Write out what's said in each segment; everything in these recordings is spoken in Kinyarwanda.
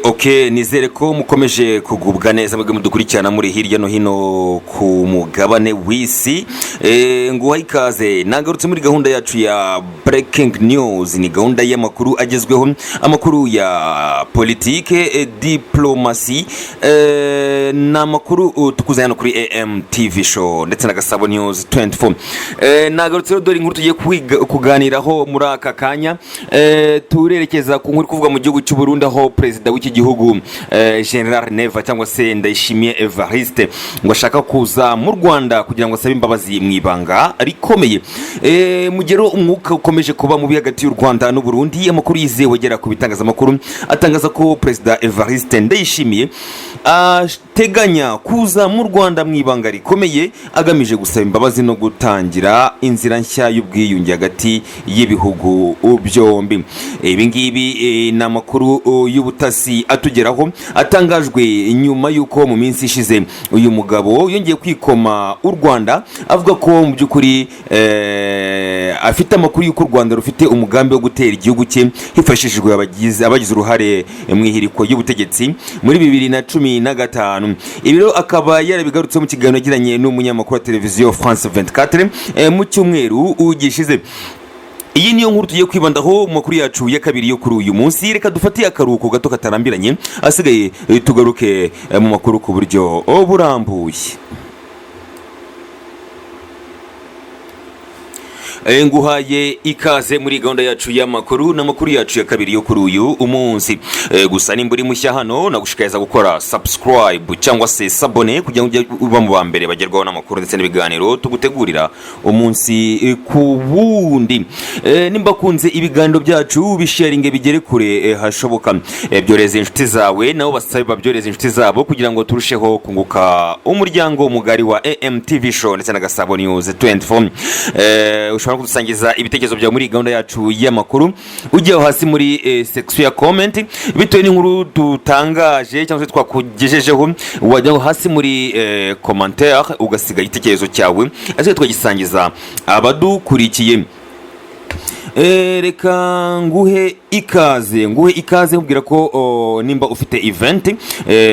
Okay, nizere ko mukomeje kugubwa neza mwebwe mudukurikirana muri hirya no hino ku mugabane w'isi. Nguha ikaze nagarutse muri gahunda yacu ya breaking news, ni gahunda y'amakuru agezweho, amakuru ya politike, diplomasi, n'amakuru tukuzana no kuri AM TV show ndetse na Gasabo News 24. Nagarutse dore inkuru tugiye kuganiraho muri aka kanya. Turerekeza ku nkuru kuvuga mu gihugu cy'u Burundi aho perezida w'iki gihugu General Neva cyangwa se Ndayishimiye Evariste ngo ashaka kuza mu Rwanda kugira ngo asabe imbabazi mu ibanga rikomeye. Mugero umwuka ukomeje kuba mubi hagati y'u Rwanda n'u Burundi. Amakuru yizewe agera ku bitangazamakuru atangaza ko perezida Evariste Ndayishimiye ateganya kuza mu Rwanda mu ibanga rikomeye agamije gusaba imbabazi no gutangira inzira nshya y'ubwiyunge hagati y'ibihugu byombi. Ibi ngibi ni amakuru y'ubutasi atugeraho atangajwe nyuma y'uko mu minsi ishize uyu mugabo yongeye kwikoma u Rwanda avuga ko mu by'ukuri afite amakuru y'uko u Rwanda rufite umugambi wo gutera igihugu cye hifashishijwe abagize uruhare mu ihirikwa y'ubutegetsi muri 2015. Ibiro akaba yarabigarutse mu kiganiro yagiranye n'umunyamakuru wa televiziyo France 24 mu cyumweru ugishize. Iyi niyo nkuru tugiye kwibandaho mu makuru yacu ya kabiri yo kuri uyu munsi. Reka dufatiye akaruhuko gato katarambiranye, asigaye tugaruke mu makuru ku buryo burambuye. Nguhaye ikaze muri gahunda yacu y'amakuru n'amakuru yacu ya kabiri yo kuri uyu umunsi. Gusa nimba uri mushya hano nagushikariza gukora subscribe cyangwa se sabone kugira ngo uba mu bambere bagerwaho n'amakuru ndetse n'ibiganiro tugutegurira umunsi ku wundi. Nimba kunze ibiganiro byacu bisharinge bigere kure hashoboka, byoreze inshuti zawe nabo basabe babyoreze inshuti zabo kugira ngo turusheho kunguka umuryango mugari wa AM TV show ndetse na Gasabo News 24. Ushobora kudusangiza ibitekerezo byawe muri gahunda yacu y'amakuru ujye hasi muri section ya comment bitewe n'inkuru dutangaje cyangwa se twakugejejeho, wajya hasi muri commentaire ugasiga igitekerezo cyawe ase twagisangiza abadukurikiye. Reka nguhe ikaze nkubwira ko nimba ufite event,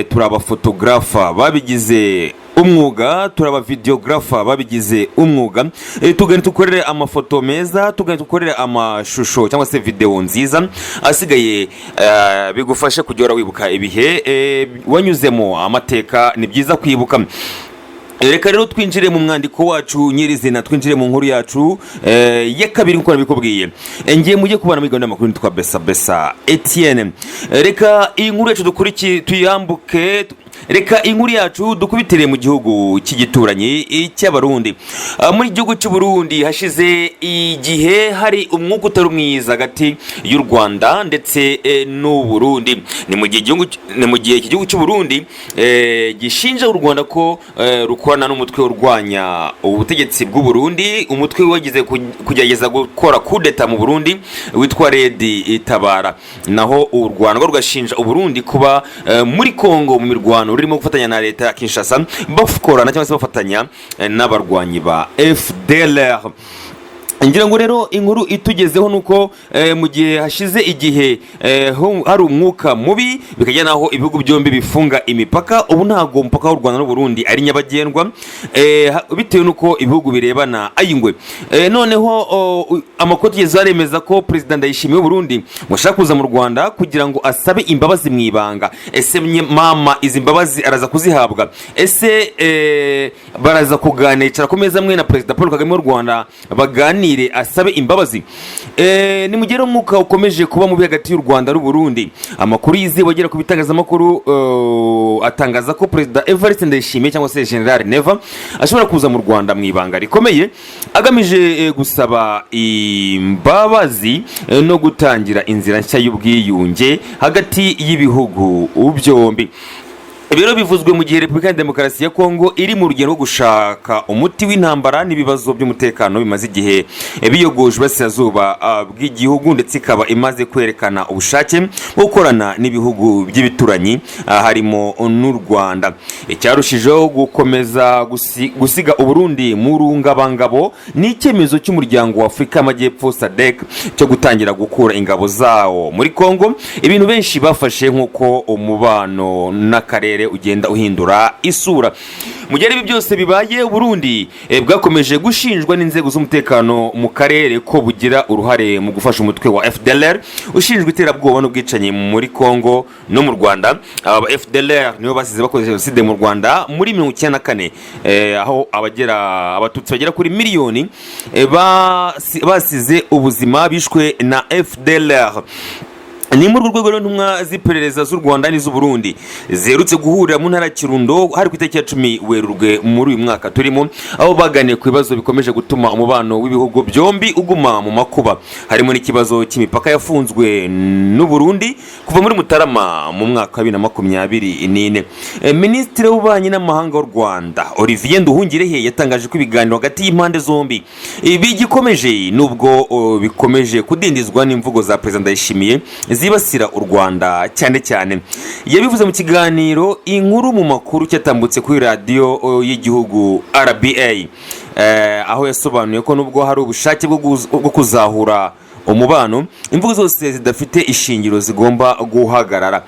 turaba photographer babigize umwuga, turaba videographer babigize umwuga, tugane tukorere amafoto meza, tugane tukorere amashusho cyangwa se video nziza asigaye bigufasha kujya wibuka ibihe wanyuzemo amateka. Ni byiza kwibuka. Reka rero twinjire mu mwandiko wacu nyirizina, twinjire mu nkuru yacu ya kabiri nkuko nabikubwiye. Ngiye mujye kubana muri gahunda y'amakuru twa Besa Etienne. Reka iyi nkuru yacu tuyambuke. Reka inkuru yacu dukubitire mu gihugu cy'igituranyi cy'Abarundi. Muri gihugu cy'u Burundi hashize igihe hari umwuka utari mwiza hagati y'u Rwanda ndetse n'u Burundi. Ni mu gihe igihugu cy'u Burundi gishinja u Rwanda ko rukorana n'umutwe urwanya ubutegetsi bw'u Burundi, umutwe wagize kugerageza gukora kudeta mu Burundi witwa Red Tabara. Naho u Rwanda rugashinja u Burundi kuba muri Kongo mu mirwano rurimo gufatanya na leta ya Kinshasa bakorana cyangwa se bafatanya n'abarwanyi ba FDLR. Ngira ngo rero inkuru itugezeho nuko mu gihe hashize igihe hari umwuka mubi bikajya naho ibihugu byombi bifunga imipaka. Ubu ntago umupaka w'u Rwanda n'u Burundi ari nyabagendwa bitewe nuko ibihugu birebana ayingwe. Noneho amakuru tugeze aremeza ko perezida Ndayishimiye w'u Burundi mushaka kuza mu Rwanda kugira ngo asabe imbabazi mu ibanga. Ese mama izi mbabazi araza kuzihabwa? Ese baraza kuganira ku meza mwe na perezida Paul Kagame w'u Rwanda bagani asabe imbabazi? Ni mugero mwuka ukomeje kuba mubi hagati y'u Rwanda n'u Burundi. Amakuru yizewe agera ku bitangazamakuru atangaza ko perezida Evariste Ndayishimiye cyangwa se General Neva ashobora kuza mu Rwanda mu ibanga rikomeye agamije gusaba imbabazi no gutangira inzira nshya y'ubwiyunge hagati y'ibihugu byombi. Ibiro bivuzwe mu gihe Repubulika ya Demokarasi ya Kongo iri mu rugendo rwo gushaka umuti w'intambara n'ibibazo by'umutekano bimaze igihe biyogoje Uburasirazuba bw'igihugu, ndetse ikaba imaze kwerekana ubushake bwo gukorana n'ibihugu by'ibituranyi harimo n'u Rwanda. Icyarushijeho gukomeza gusiga Uburundi mu rungabangabo ni icyemezo cy'umuryango wa Afurika y'Amajyepfo SADC cyo gutangira gukura ingabo zawo muri Kongo, ibintu benshi bafashe nk'uko umubano n'akarere ugenda uhindura isura. Mu gihe ibi byose bibaye, Burundi bwakomeje gushinjwa n'inzego z'umutekano mu karere ko bugira uruhare mu gufasha umutwe wa FDLR ushinjwa iterabwoba n'ubwicanyi muri Kongo no mu Rwanda. Aba FDLR nibo basize bakoze jenoside mu Rwanda muri 1994, aho abatutsi bagera kuri miliyoni basize ubuzima bishwe na FDLR. Ni muri urwo rwego ntumwa z'iperereza z'u Rwanda n'iz'u Burundi zerutse guhurira mu ntara Kirundo hari ku itariki ya 10 Werurwe muri uyu mwaka turimo, aho baganiye ku bibazo bikomeje gutuma umubano w'ibihugu byombi uguma mu makuba, harimo n'ikibazo cy'imipaka yafunzwe n'u Burundi kuva muri Mutarama mu mwaka wa 2024. Minisitiri w'ububanyi n'amahanga w'u Rwanda Olivier Nduhungirehe yatangaje ko ibiganiro hagati y'impande zombi bigikomeje, nubwo bikomeje kudindizwa n'imvugo za Perezida Ndayishimiye zibasira u Rwanda cyane cyane. Yabivuze mu kiganiro inkuru mu makuru cyatambutse kuri radio y'igihugu RBA, aho yasobanuye ko nubwo hari ubushake bwo kuzahura umubano, imvugo zose zidafite ishingiro zigomba guhagarara.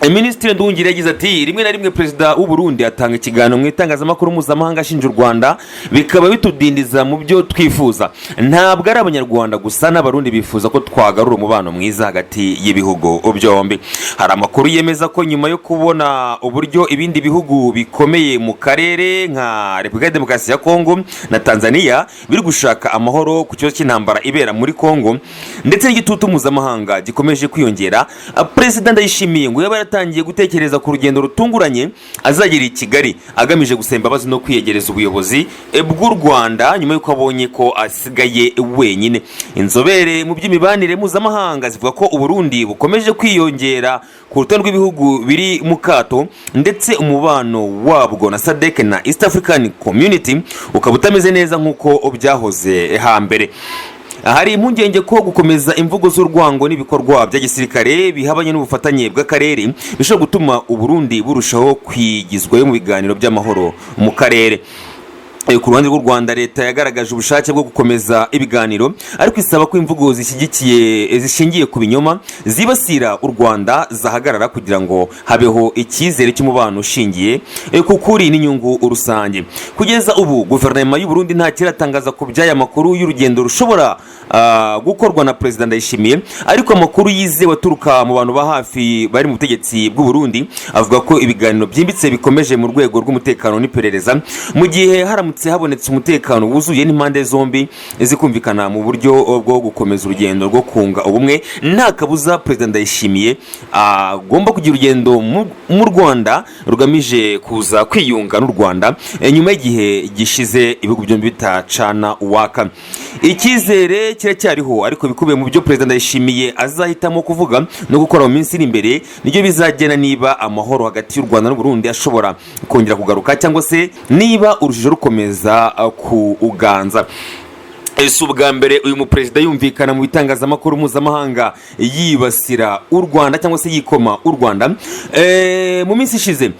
Minisitiri Nduhungirehe yagize ati rimwe na rimwe Perezida w'u Burundi atanga ikiganiro mu itangazamakuru mpuzamahanga ashinja u Rwanda bikaba bitudindiza mu byo twifuza. Ntabwo ari Abanyarwanda gusa n'Abarundi bifuza ko twagarura umubano mwiza hagati y'ibihugu byombi. Hari amakuru yemeza ko nyuma yo kubona uburyo ibindi bihugu bikomeye mu karere nka Repubulika ya Demokarasi ya Kongo na Tanzania biri gushaka amahoro ku kibazo cy'intambara ibera muri Kongo, ndetse n'igitutu mpuzamahanga gikomeje kwiyongera, Perezida Ndayishimiye ngo yatangiye gutekereza ku rugendo rutunguranye azagira i Kigali agamije gusaba imbabazi no kwiyegereza ubuyobozi bw'u Rwanda nyuma y'uko abonye ko asigaye wenyine. Inzobere mu by'imibanire mpuzamahanga zivuga ko Uburundi bukomeje kwiyongera ku rutonde rw'ibihugu biri mu kato, ndetse umubano wabwo na SADC na East African Community ukaba utameze neza nk'uko byahoze hambere. Hari impungenge ko gukomeza imvugo z'urwango n'ibikorwa bya gisirikare bihabanye n'ubufatanye bw'akarere bishobora gutuma Uburundi burushaho kwigizwayo mu biganiro by'amahoro mu karere. Ku ruhande rw'u Rwanda, leta yagaragaje ubushake bwo gukomeza ibiganiro, ariko isaba ko imvugo zishingiye ku binyoma zibasira u Rwanda zahagarara kugira ngo habeho icyizere cy'umubano ushingiye ku kuri n'inyungu rusange. Kugeza ubu guverinoma y'u Burundi nta kiratangaza ku by'aya makuru y'urugendo rushobora gukorwa na Perezida Ndayishimiye, ariko amakuru yizewe aturuka mu bantu ba hafi bari mu butegetsi bw'u Burundi avuga ko ibiganiro byimbitse bikomeje mu rwego rw'umutekano n'iperereza, mu gihe habonetse umutekano wuzuye n'impande zombi zikumvikana mu buryo bwo gukomeza urugendo rwo kunga ubumwe. Nta kabuza Perezida Ndayishimiye agomba kugira urugendo mu Rwanda rugamije kuza kwiyunga n'u Rwanda nyuma y'igihe gishize ibihugu byombi bitacana uwaka. Icyizere kiracyariho, ariko bikubiye mu byo Perezida Ndayishimiye azahitamo kuvuga no gukora mu minsi iri imbere nibyo bizagena niba amahoro hagati y'u Rwanda n'u Burundi ashobora kongera kugaruka cyangwa se niba urujijo rukomeza kuuganza. Si ubwa mbere uyu muperezida yumvikana mu bitangazamakuru mpuzamahanga yibasira u Rwanda cyangwa se yikoma u Rwanda. Mu minsi ishize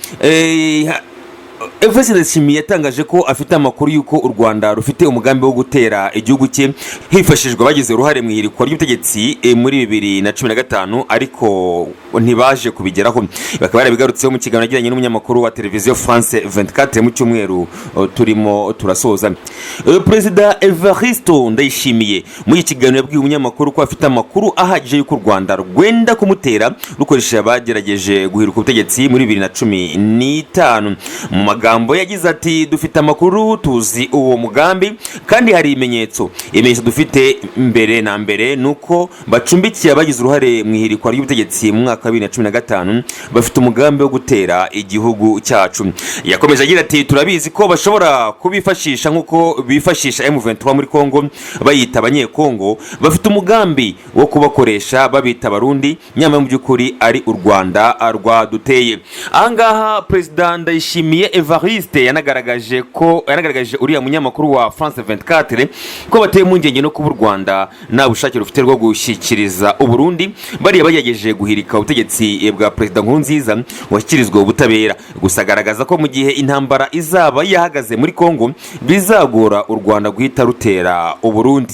Perezida Ndayishimiye yatangaje ko afite amakuru y'uko u Rwanda rufite umugambi wo gutera igihugu cye hifashishwa abagize uruhare mu ihirikwa ry'ubutegetsi muri 2015, ariko ntibaje kubigeraho. Bakaba barabigarutseho mu kiganiro yagiranye n'umunyamakuru wa televiziyo France 24 mu cyumweru turimo turasoza. Perezida Evariste Ndayishimiye muri kiganiro yabwiye umunyamakuru ko afite amakuru ahagije y'uko u Rwanda rwenda kumutera rukoresheje abagerageje guhiruka ubutegetsi muri 2015. Mu magambo yagize ati dufite amakuru, tuzi uwo mugambi kandi hari ibimenyetso dufite mbere na mbere nuko bacumbikiye abagize uruhare mu ihirikwa ry'ubutegetsi mu mwaka mwaka wa 2015 bafite umugambi wo gutera igihugu cyacu. Yakomeje agira ati turabizi ko bashobora kubifashisha nkuko bifashisha M23 muri Kongo bayita abanyekongo, bafite umugambi wo kubakoresha babita Barundi, nyamara mu by'ukuri ari u Rwanda rwaduteye. Ahangaha President Ndayishimiye Evariste yanagaragaje uriya munyamakuru wa France 24 ko bateye mu ngenge no kuba u Rwanda nta bushake rufite rwo gushyikiriza u Burundi bari yabagejeje guhirika ubutegetsi bwa President Nkurunziza washyikirizwa ubutabera. Gusa agaragaza ko mu gihe intambara izaba yahagaze muri Kongo bizagora u Rwanda guhita rutera u Burundi.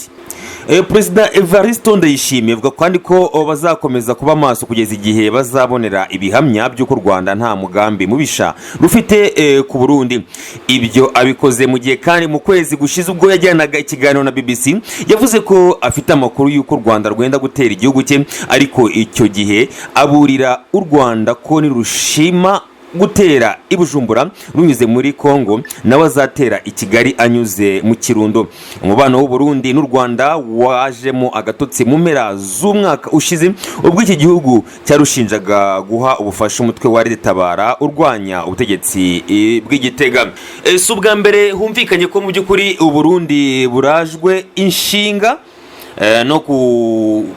Perezida Evariste Ndayishimiye avuga kandi ko bazakomeza kuba maso kugeza igihe bazabonera ibihamya by'uko u Rwanda nta mugambi mubisha rufite ku Burundi. Ibyo abikoze mu gihe kandi mu kwezi gushize ubwo yajyanaga ikiganiro na BBC yavuze ko afite amakuru y'uko u Rwanda rwenda gutera igihugu cye, ariko icyo gihe aburira u Rwanda ko nirushima gutera i Bujumbura runyuze muri Kongo nawe azatera i Kigali anyuze mu Kirundo. Umubano w'u Burundi n'u Rwanda wajemo agatotsi mu mpera z'umwaka ushize ubwo iki gihugu cyarushinjaga guha ubufasha umutwe wa Tabara urwanya ubutegetsi bw'Igitega. Si ubwa mbere humvikanye ko mu by'ukuri u Burundi burajwe inshinga no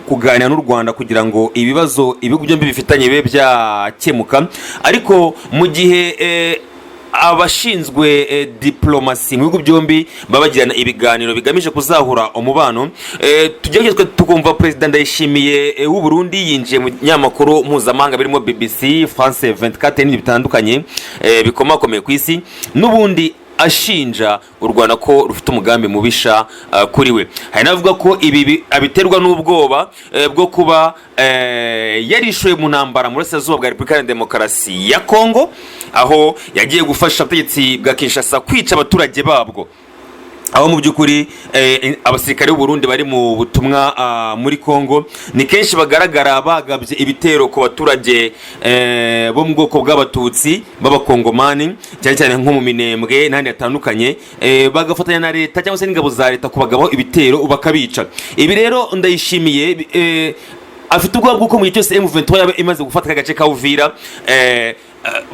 kuganira n'u Rwanda kugira ngo ibibazo ibihugu byombi bifitanye bibe byakemuka, ariko mu gihe abashinzwe diplomasi mu bihugu byombi babagirana ibiganiro bigamije kuzahura umubano, tugeragezwe tukumva President Ndayishimiye w'u Burundi yinjiye mu nyamakuru mpuzamahanga birimo BBC, France 24 n'ibindi bitandukanye bikomakomeye ku isi, n'ubundi ashinja u Rwanda ko rufite umugambi mubisha kuri we. Hari navuga ko ibi abiterwa n'ubwoba bwo kuba yarishoye mu ntambara mu burasirazuba bwa Repubulika ya Demokarasi ya Kongo, aho yagiye gufasha ubutegetsi bwa Kinshasa kwica abaturage babwo, aho mu by'ukuri abasirikare b'u Burundi bari mu butumwa muri Kongo ni kenshi bagaragara bagabye ibitero ku baturage bo mu bwoko bw'abatutsi b'abakongomani, cyane cyane nko mu Minembwe n'ahandi hatandukanye, bagafatanya na leta cyangwa se n'ingabo za leta kubagabaho ibitero bakabica. Ibi rero Ndayishimiye afite ubwoba bw'uko mu gihe cyose M23 yaba imaze gufata agace ka Uvira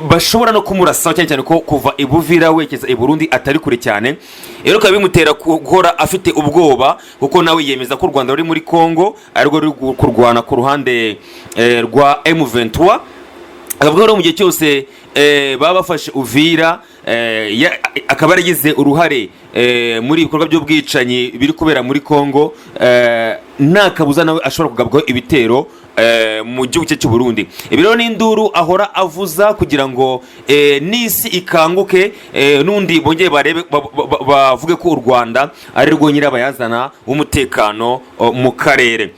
bashobora no kumurasa, cyane cyane ko kuva i Buvira wekeza i Burundi atari kure cyane. Rero kabiri mutera guhora afite ubwoba kuko nawe yemeza ko u Rwanda ruri muri Kongo ariko ruri kurwana ku ruhande rwa M23. Akavuga rero mu gihe cyose baba bafashe Uvira akaba yaragize uruhare muri ibikorwa by'ubwicanyi biri kubera muri Kongo, nta kabuza nawe ashobora kugabwaho ibitero mu gihugu cye cy'u Burundi. Ibi rero ni induru ahora avuza kugira ngo n'isi ikanguke, n'undi bongeye bavuge ko u Rwanda ari rwo nyirabayazana w'umutekano mu karere.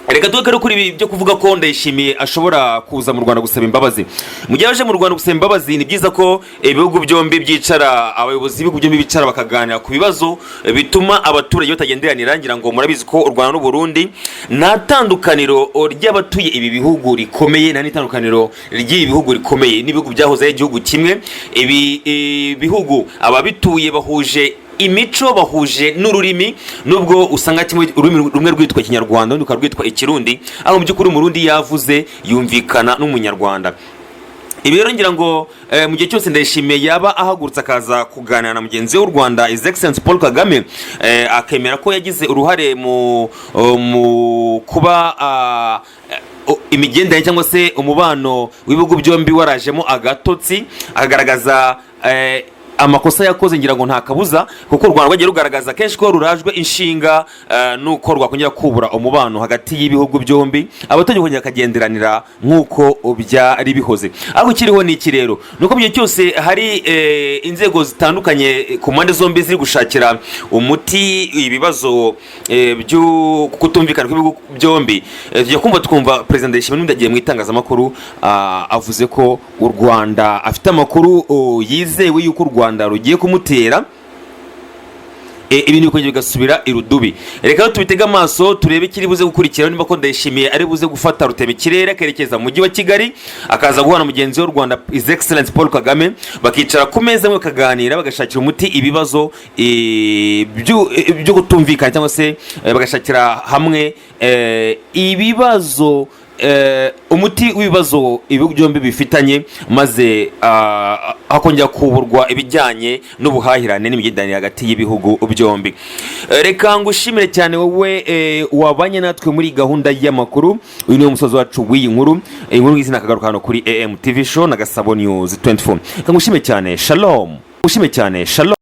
Reka tuwe kare kuri ibi byo kuvuga ko Ndayishimiye ashobora kuza mu Rwanda gusaba imbabazi. Mu gihe aje mu Rwanda gusaba imbabazi ni byiza ko ibihugu byombi byicara, abayobozi b'ibihugu byombi bicara bakaganira ku bibazo bituma abaturage batagenderanira. Ngira ngo murabizi ko u Rwanda n'u Burundi nta tandukaniro ry'abatuye ibi bihugu rikomeye, nta n'itandukaniro ry'ibi bihugu rikomeye n'ibihugu byahoze ari igihugu kimwe. Ibi bihugu ababituye bahuje imico, bahuje n'ururimi, nubwo usanga kimwe ururimi rumwe rwitwa Kinyarwanda undi rwitwa Ikirundi, aho mu by'ukuri Umurundi yavuze yumvikana n'Umunyarwanda. Ibi rero ngira ngo mu gihe cyose Ndayishimiye yaba ahagurutse akaza kuganira na mugenzi w'u Rwanda His Excellency Paul Kagame, akemera ko yagize uruhare mu kuba imigendanye cyangwa se umubano w'ibihugu byombi warajemo agatotsi, agaragaza amakosa yakoze, ngira ngo nta kabuza kuko u Rwanda rwagiye rugaragaza kenshi ko rurajwe inshinga nuko rwakongera kubura umubano hagati y'ibihugu byombi, abaturage kongera kagenderanira nk'uko byari bihoze. Aho kiriho ni iki rero, nuko mu gihe cyose hari inzego zitandukanye ku mpande zombi ziri gushakira umuti ibibazo byo kutumvikana kw'ibihugu byombi, tujya twumva President Ndayishimiye n'undi agiye mu itangazamakuru avuze ko u Rwanda afite amakuru yizewe y'uko u Rwanda rugiye kumutera, ibintu bikongera bigasubira irudubi. Reka tubitega amaso turebe kiri buze gukurikira niba ko Ndayishimiye ari buze gufata rutema ikirere akerekeza mu mujyi wa Kigali, akaza guhana mugenzi w'u Rwanda His Excellency Paul Kagame, bakicara ku meza amwe bakaganira bagashakira umuti ibibazo byo gutumvikana, cyangwa se bagashakira hamwe ibibazo umuti w'ibibazo ibihugu byombi bifitanye maze hakongera kuburwa ibijyanye n'ubuhahirane n'imigenderanire hagati y'ibihugu byombi. Reka ngushimire cyane wowe wabanye natwe muri gahunda y'amakuru. Uyu ni umusozi wacu w'iyi nkuru. Inkuru ngizina akagaruka hano kuri AM TV show na Gasabo News 24. Reka ngushimire cyane. Shalom. Ngushimire cyane. Shalom.